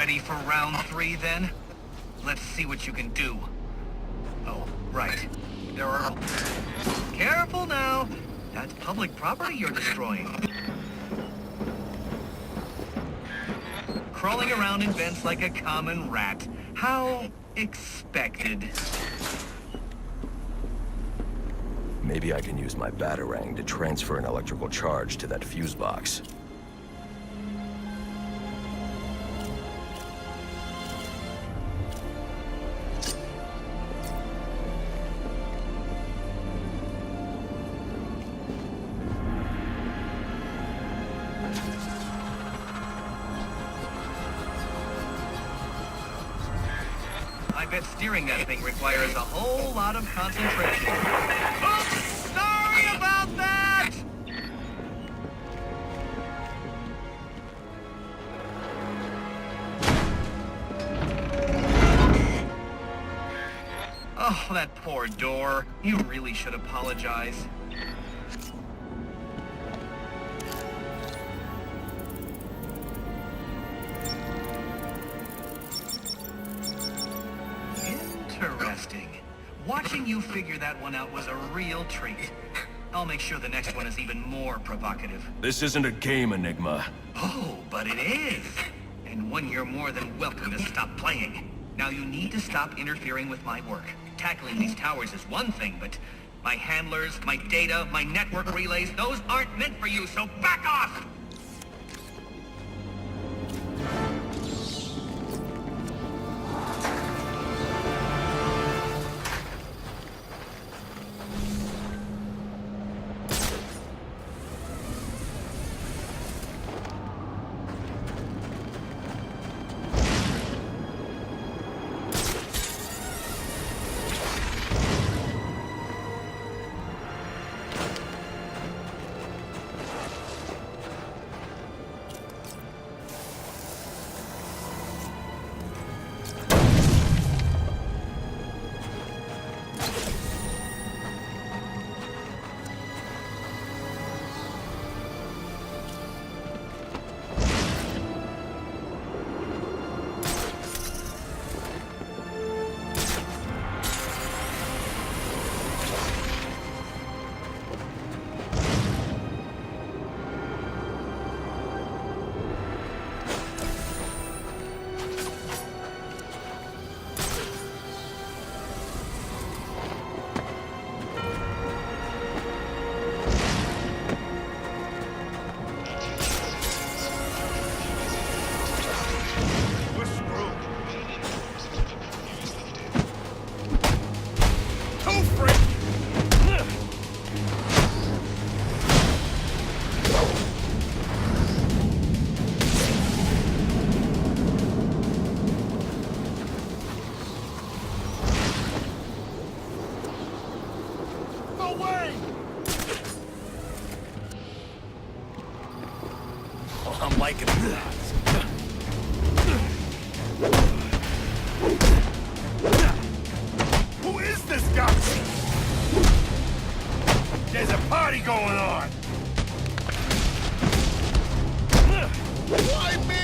Ready for round 3 then? Let's see what you can do. Oh, right. There are... Careful now! That's public property you're destroying. Crawling around in vents like a common rat. How expected. Maybe I can use my batarang to transfer an electrical charge to that fuse box. I bet steering that thing requires a whole lot of concentration. Oops! Sorry about that! Oh, that poor door. You really should apologize. Interesting. Watching you figure that one out was a real treat. I'll make sure the next one is even more provocative. This isn't a game, Enigma. Oh, but it is. And one you're more than welcome to stop playing. Now you need to stop interfering with my work. Tackling these towers is one thing, but my handlers, my data, my network relays, those aren't meant for you, so back off! I'm liking it. Who is this guy? There's a party going on. Why me?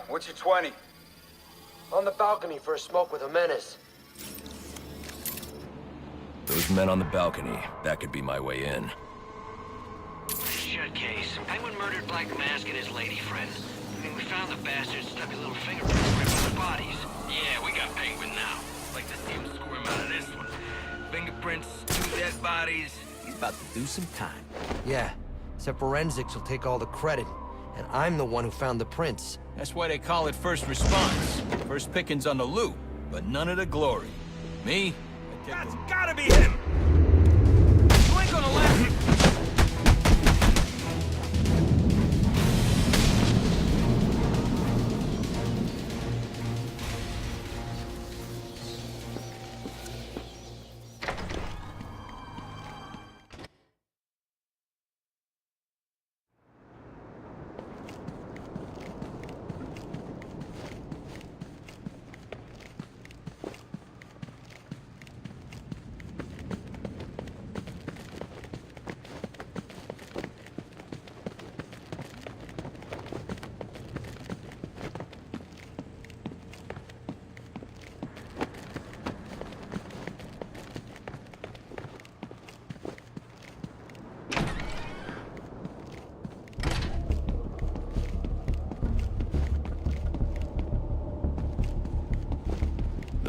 What's your 20? On the balcony for a smoke with a menace. Those men on the balcony, that could be my way in. Shut case. Penguin murdered Black Mask and his lady friend. I mean, we found the bastards, stuck a little fingerprint right on the bodies. Yeah, we got Penguin now. Like to see him squirm out of this one. Fingerprints, 2 dead bodies. He's about to do some time. Yeah, except forensics will take all the credit. And I'm the one who found the prints. That's why they call it first response. First pickings on the loot, but none of the glory. Me? That's gotta be him! You ain't gonna let me.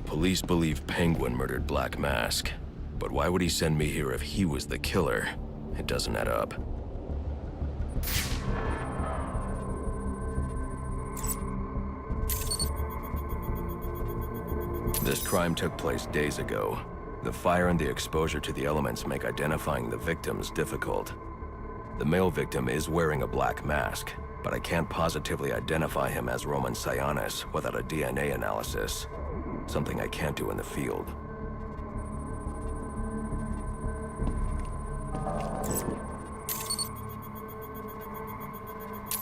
Police believe Penguin murdered Black Mask. But why would he send me here if he was the killer? It doesn't add up. This crime took place days ago. The fire and the exposure to the elements make identifying the victims difficult. The male victim is wearing a black mask, but I can't positively identify him as Roman Sionis without a DNA analysis. Something I can't do in the field.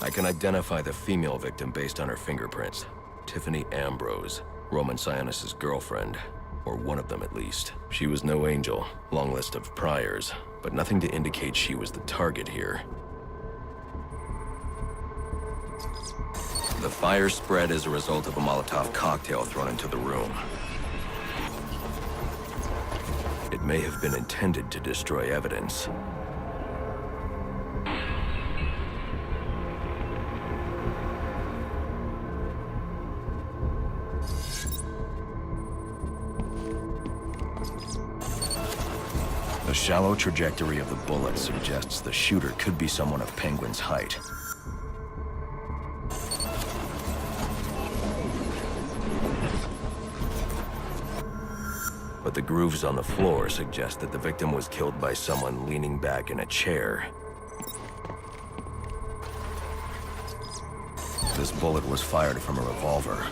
I can identify the female victim based on her fingerprints. Tiffany Ambrose, Roman Sionis' girlfriend, or one of them at least. She was no angel, long list of priors, but nothing to indicate she was the target here. The fire spread as a result of a Molotov cocktail thrown into the room. It may have been intended to destroy evidence. The shallow trajectory of the bullet suggests the shooter could be someone of Penguin's height. But the grooves on the floor suggest that the victim was killed by someone leaning back in a chair. This bullet was fired from a revolver.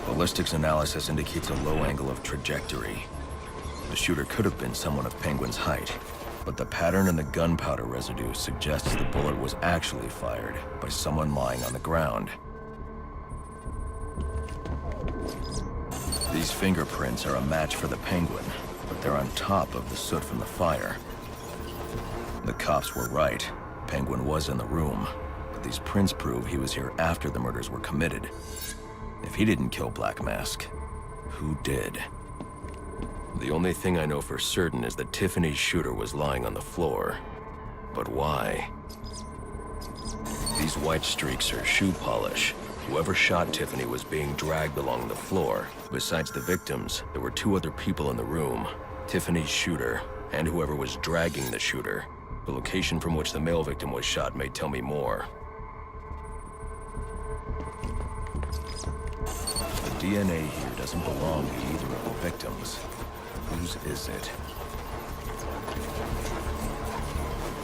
Ballistics analysis indicates a low angle of trajectory. The shooter could have been someone of Penguin's height, but the pattern in the gunpowder residue suggests the bullet was actually fired by someone lying on the ground. These fingerprints are a match for the Penguin, but they're on top of the soot from the fire. The cops were right. Penguin was in the room, but these prints prove he was here after the murders were committed. If he didn't kill Black Mask, who did? The only thing I know for certain is that Tiffany's shooter was lying on the floor. But why? These white streaks are shoe polish. Whoever shot Tiffany was being dragged along the floor. Besides the victims, there were 2 other people in the room. Tiffany's shooter, and whoever was dragging the shooter. The location from which the male victim was shot may tell me more. The DNA here doesn't belong to either of the victims. Whose is it?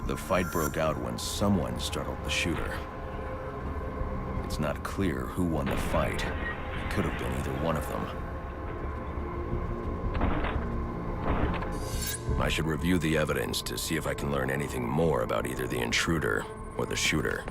The fight broke out when someone startled the shooter. It's not clear who won the fight. It could have been either one of them. I should review the evidence to see if I can learn anything more about either the intruder or the shooter.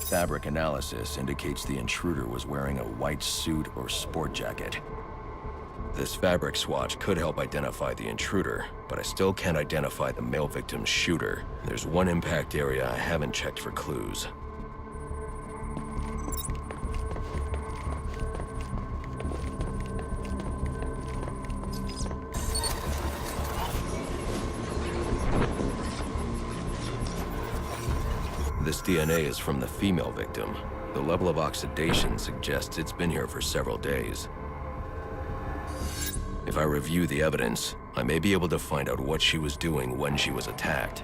fabric analysis indicates the intruder was wearing a white suit or sport jacket. This fabric swatch could help identify the intruder, but I still can't identify the male victim's shooter. There's one impact area I haven't checked for clues. This DNA is from the female victim. The level of oxidation suggests it's been here for several days. If I review the evidence, I may be able to find out what she was doing when she was attacked.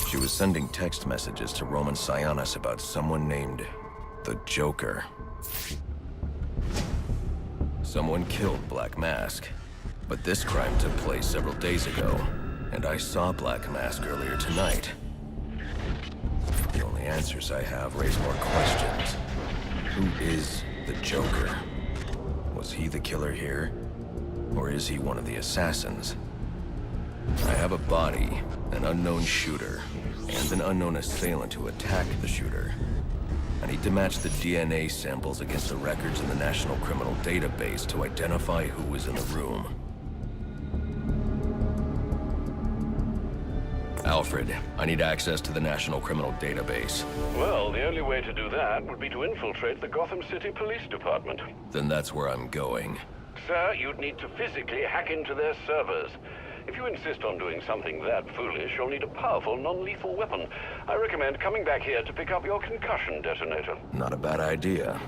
She was sending text messages to Roman Sionis about someone named the Joker. Someone killed Black Mask, but this crime took place several days ago, and I saw Black Mask earlier tonight. The only answers I have raise more questions. Who is the Joker? Was he the killer here? Or is he one of the assassins? I have a body, an unknown shooter, and an unknown assailant who attacked the shooter. I need to match the DNA samples against the records in the National Criminal Database to identify who was in the room. Alfred, I need access to the National Criminal Database. Well, the only way to do that would be to infiltrate the Gotham City Police Department. Then that's where I'm going. Sir, you'd need to physically hack into their servers. If you insist on doing something that foolish, you'll need a powerful, non-lethal weapon. I recommend coming back here to pick up your concussion detonator. Not a bad idea.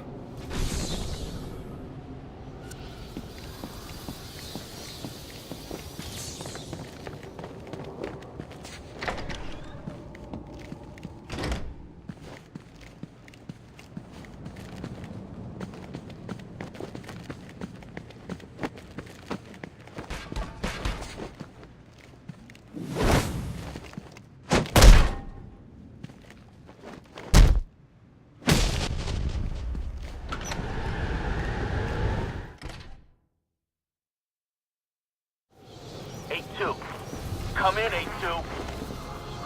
Come in, 8-2.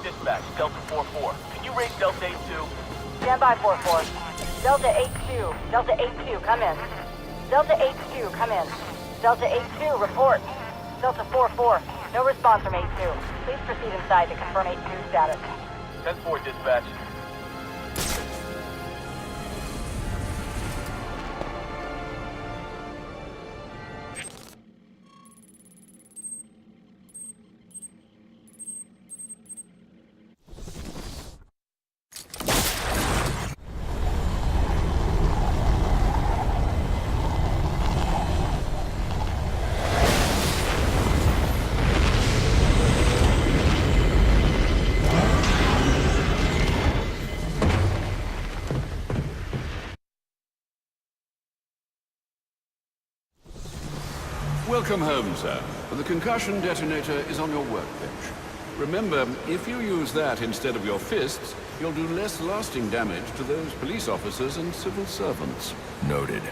Dispatch, Delta 4-4. Can you raise Delta 8-2? Stand by, 4-4. Delta 8-2. Delta 8-2, come in. Delta 8-2, come in. Delta 8-2, report. Delta 4-4, no response from 8-2. Please proceed inside to confirm 8-2 status. 10-4, dispatch. Welcome home, sir. The concussion detonator is on your workbench. Remember, if you use that instead of your fists, you'll do less lasting damage to those police officers and civil servants. Noted.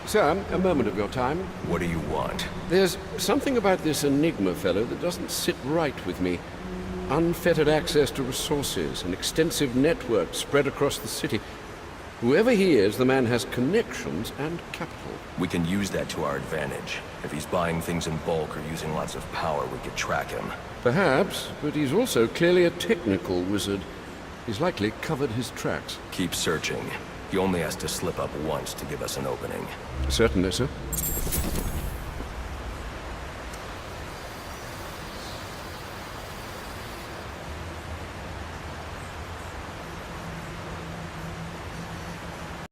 Sir, a moment of your time. What do you want? There's something about this Enigma fellow that doesn't sit right with me. Unfettered access to resources, an extensive network spread across the city. Whoever he is, the man has connections and capital. We can use that to our advantage. If he's buying things in bulk or using lots of power, we could track him. Perhaps, but he's also clearly a technical wizard. He's likely covered his tracks. Keep searching. He only has to slip up once to give us an opening. Certainly, sir.